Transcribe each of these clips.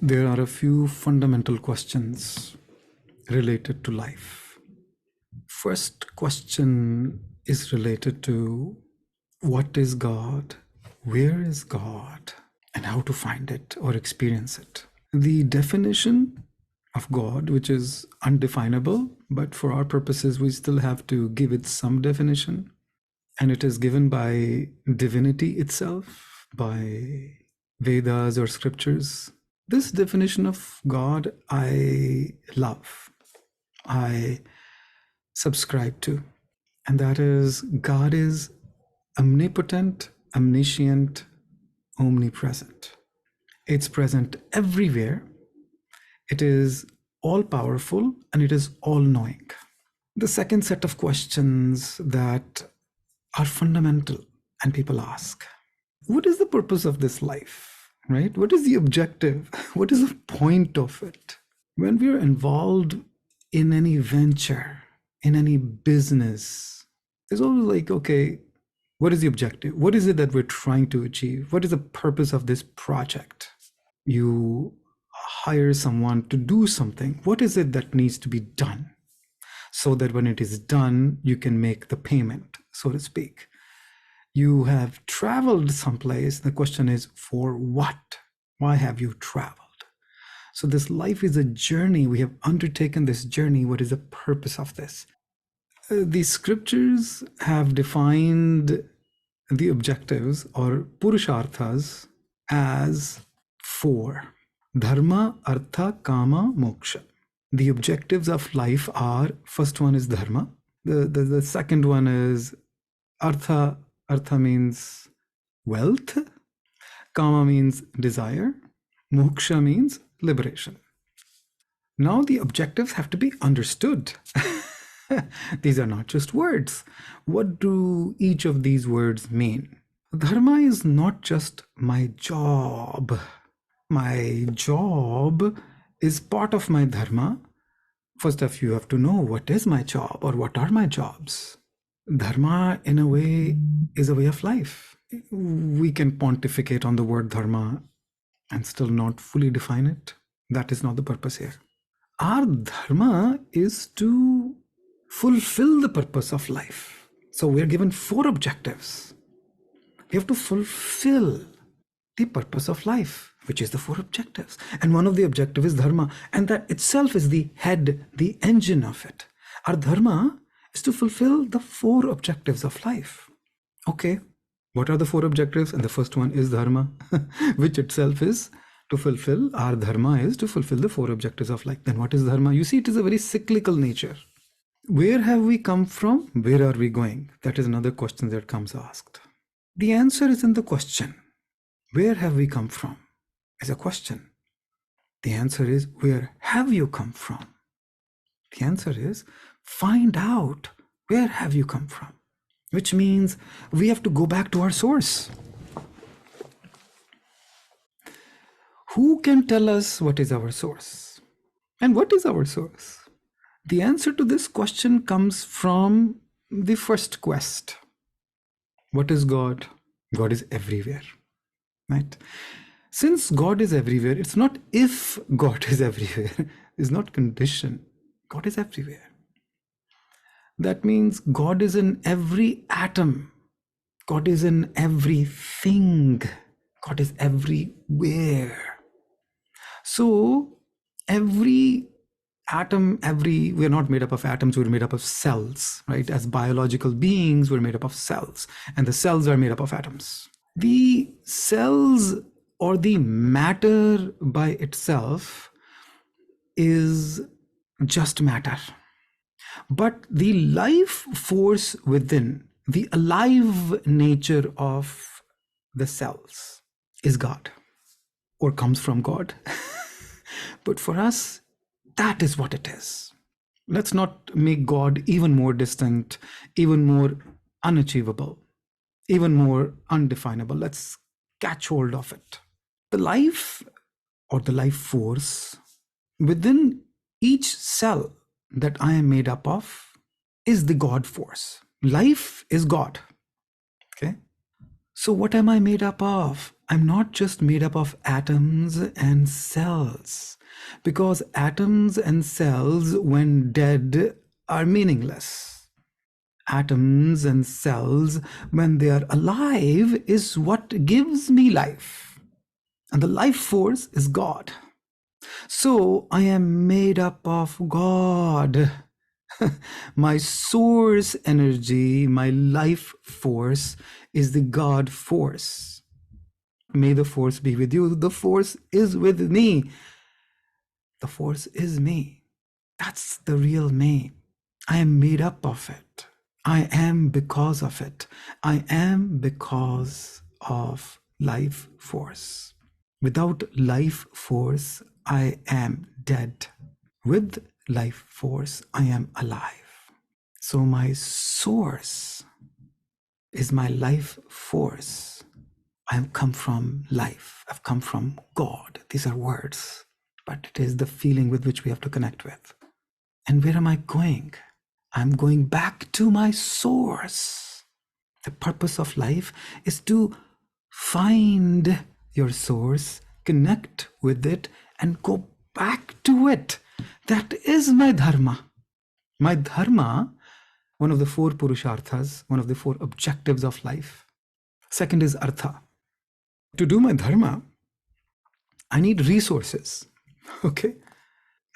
There are a few fundamental questions related to life. First question is related to what is God, where is God, and how to find it or experience it. The definition of God, which is undefinable, but for our purposes, we still have to give it some definition. And it is given by divinity itself, by Vedas or scriptures. This definition of God I love, I subscribe to, and that is God is omnipotent, omniscient, omnipresent. It's present everywhere. It is all-powerful and it is all-knowing. The second set of questions that are fundamental and people ask, what is the purpose of this life? Right? What is the objective? What is the point of it? When we are involved in any venture, in any business, it's always like, okay, what is the objective? What is it that we're trying to achieve? What is the purpose of this project? You hire someone to do something. What is it that needs to be done? So that when it is done, you can make the payment, so to speak. You have traveled someplace. The question is, for what? Why have you traveled? So this life is a journey. We have undertaken this journey. What is the purpose of this? The scriptures have defined the objectives or purusharthas as four: dharma, artha, kama, moksha. The objectives of life are, first one is dharma. The second one is artha. Artha means wealth. Kama means desire. Moksha means liberation. Now the objectives have to be understood. These are not just words. What do each of these words mean? Dharma is not just my job. My job is part of my dharma. First off, you have to know what is my job or what are my jobs. Dharma, in a way, is a way of life. We can pontificate on the word dharma and still not fully define it. That is not the purpose here. Our dharma is to fulfill the purpose of life. So we're given four objectives. We have to fulfill the purpose of life, which is the four objectives. And one of the objectives is dharma. And that itself is the head, the engine of it. Our dharma is to fulfill the four objectives of life. Okay, what are the four objectives? And the first one is dharma, which itself is to fulfill. Our dharma is to fulfill the four objectives of life. Then what is dharma? You see, it is a very cyclical nature. Where have we come from? Where are we going? That is another question that comes asked. The answer is in the question. Where have we come from? Is a question. The answer is, where have you come from? The answer is, find out where have you come from, which means we have to go back to our source. Who can tell us what is our source? And what is our source? The answer to this question comes from the first quest. What is God? God is everywhere, right? Since God is everywhere, it's not if God is everywhere, it's not condition. God is everywhere. That means God is in every atom. God is in everything. God is everywhere. So every atom, we're not made up of atoms, we're made up of cells, right? As biological beings, we're made up of cells, and the cells are made up of atoms. The cells or the matter by itself is just matter. But the life force within, the alive nature of the cells is God, or comes from God. But for us, that is what it is. Let's not make God even more distant, even more unachievable, even more undefinable. Let's catch hold of it. The life or the life force within each cell that I am made up of is the God force. Life is God. Okay. So what am I made up of? I'm not just made up of atoms and cells, because atoms and cells, when dead, are meaningless. Atoms and cells, when they are alive, is what gives me life. And the life force is God. So I am made up of God. My source energy, my life force is the God force. May the force be with you. The force is with me. The force is me. That's the real me. I am made up of it. I am because of it. I am because of life force. Without life force, I am dead. With life force, I am alive. So my source is my life force. I have come from life. I've come from God. These are words, but it is the feeling with which we have to connect with. And where am I going? I'm going back to my source. The purpose of life is to find your source, connect with it, and go back to it. That is my dharma. My dharma, one of the four purusharthas, one of the four objectives of life. Second is artha. To do my dharma, I need resources. Okay?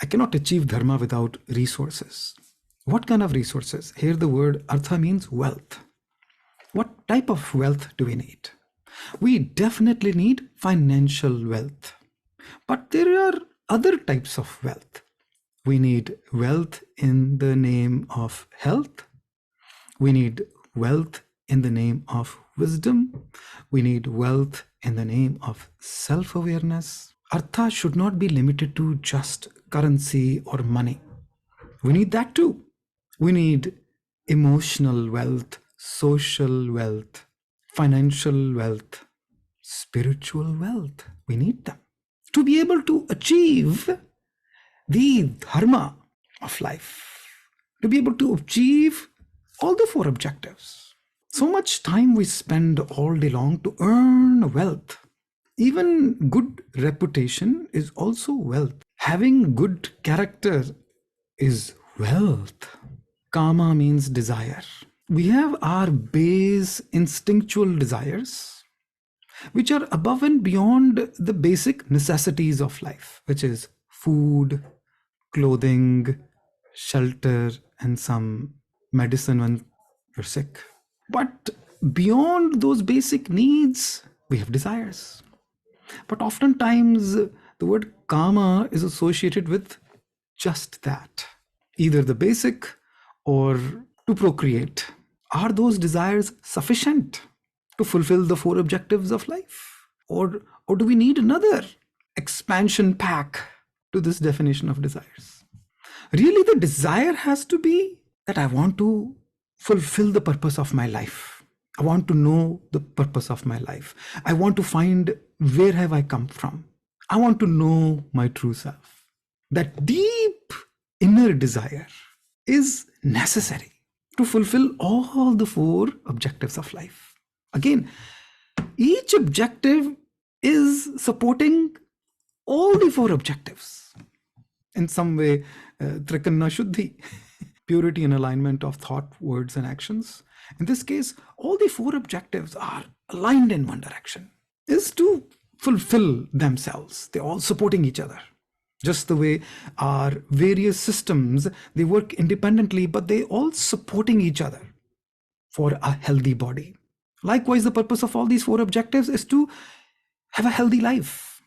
I cannot achieve dharma without resources. What kind of resources? Here the word artha means wealth. What type of wealth do we need? We definitely need financial wealth. But there are other types of wealth. We need wealth in the name of health. We need wealth in the name of wisdom. We need wealth in the name of self-awareness. Artha should not be limited to just currency or money. We need that too. We need emotional wealth, social wealth, financial wealth, spiritual wealth. We need them to be able to achieve the dharma of life, to be able to achieve all the four objectives. So much time we spend all day long to earn wealth. Even good reputation is also wealth. Having good character is wealth. Kama means desire. We have our base instinctual desires, which are above and beyond the basic necessities of life, which is food, clothing, shelter, and some medicine when you're sick. But beyond those basic needs, we have desires. But oftentimes, the word kama is associated with just that, either the basic or to procreate. Are those desires sufficient to fulfill the four objectives of life? Or do we need another expansion pack to this definition of desires? Really, the desire has to be that I want to fulfill the purpose of my life. I want to know the purpose of my life. I want to find where have I come from. I want to know my true self. That deep inner desire is necessary to fulfill all the four objectives of life. Again, each objective is supporting all the four objectives. In some way, Trikanna Shuddhi, purity and alignment of thought, words, and actions. In this case, all the four objectives are aligned in one direction, is to fulfill themselves. They're all supporting each other. Just the way our various systems, they work independently, but they all supporting each other for a healthy body. Likewise, the purpose of all these four objectives is to have a healthy life,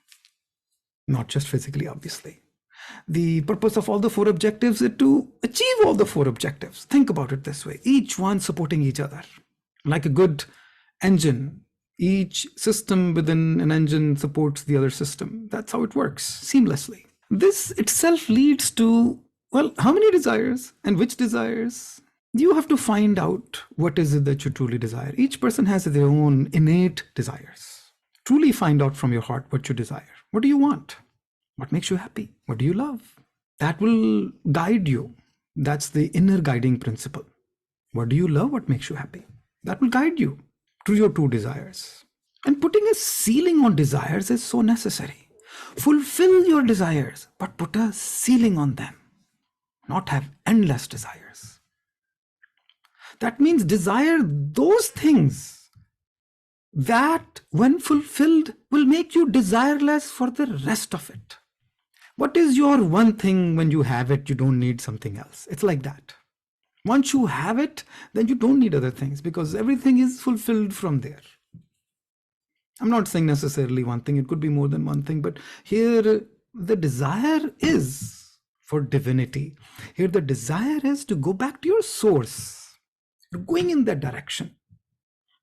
not just physically, obviously. The purpose of all the four objectives is to achieve all the four objectives. Think about it this way, each one supporting each other. Like a good engine, each system within an engine supports the other system. That's how it works, seamlessly. This itself leads to, well, how many desires and which desires? You have to find out what is it that you truly desire. Each person has their own innate desires. Truly find out from your heart what you desire. What do you want? What makes you happy? What do you love? That will guide you. That's the inner guiding principle. What do you love? What makes you happy? That will guide you to your true desires. And putting a ceiling on desires is so necessary. Fulfill your desires, but put a ceiling on them, not have endless desires. That means desire those things that, when fulfilled, will make you desireless for the rest of it. What is your one thing? When you have it, you don't need something else. It's like that. Once you have it, then you don't need other things because everything is fulfilled from there. I'm not saying necessarily one thing, it could be more than one thing, but here the desire is for divinity. Here the desire is to go back to your source. You're going in that direction.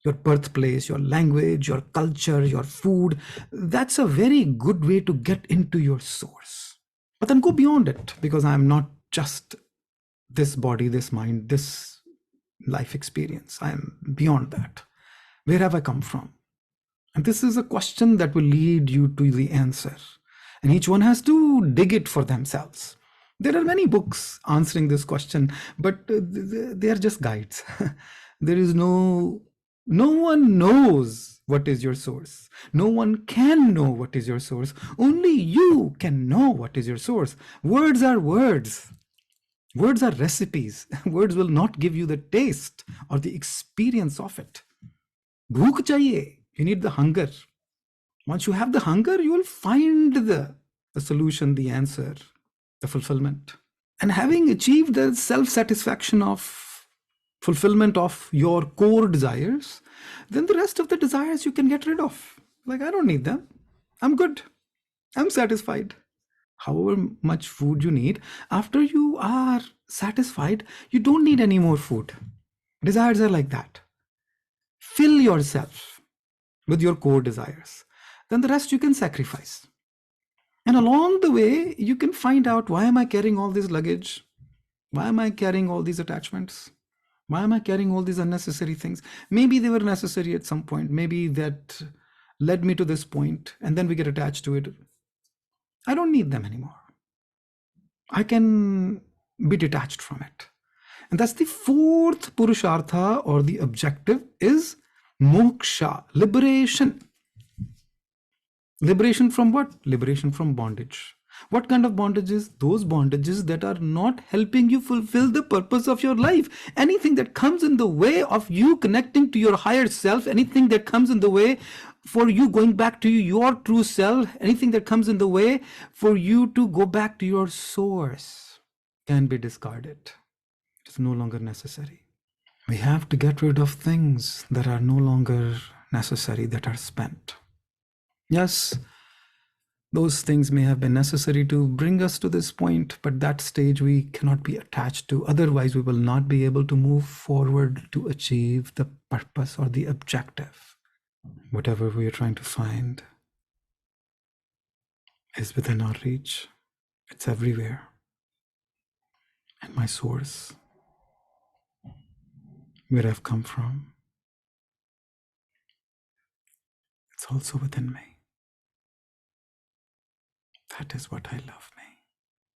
Your birthplace, your language, your culture, your food, that's a very good way to get into your source. But then go beyond it, because I'm not just this body, this mind, this life experience. I am beyond that. Where have I come from? And this is a question that will lead you to the answer. And each one has to dig it for themselves. There are many books answering this question, but they are just guides. There is no one knows what is your source. No one can know what is your source. Only you can know what is your source. Words are words. Words are recipes. Words will not give you the taste or the experience of it. Bhook chahiye. You need the hunger. Once you have the hunger, you will find the solution, the answer, the fulfillment. And having achieved the self-satisfaction of fulfillment of your core desires, then the rest of the desires you can get rid of. Like, I don't need them. I'm good. I'm satisfied. However much food you need, after you are satisfied, you don't need any more food. Desires are like that. Fill yourself with your core desires. Then the rest you can sacrifice. And along the way, you can find out, why am I carrying all this luggage? Why am I carrying all these attachments? Why am I carrying all these unnecessary things? Maybe they were necessary at some point. Maybe that led me to this point, and then we get attached to it. I don't need them anymore. I can be detached from it. And that's the fourth purushartha, or the objective, is moksha, liberation. Liberation from what? Liberation from bondage. What kind of bondages? Those bondages that are not helping you fulfill the purpose of your life. Anything that comes in the way of you connecting to your higher self, anything that comes in the way for you going back to your true self, anything that comes in the way for you to go back to your source, can be discarded. It's no longer necessary. We have to get rid of things that are no longer necessary, that are spent. Yes, those things may have been necessary to bring us to this point, but that stage we cannot be attached to. Otherwise, we will not be able to move forward to achieve the purpose or the objective. Whatever we are trying to find is within our reach. It's everywhere. And my source, where I've come from, it's also within me. That is what I love me.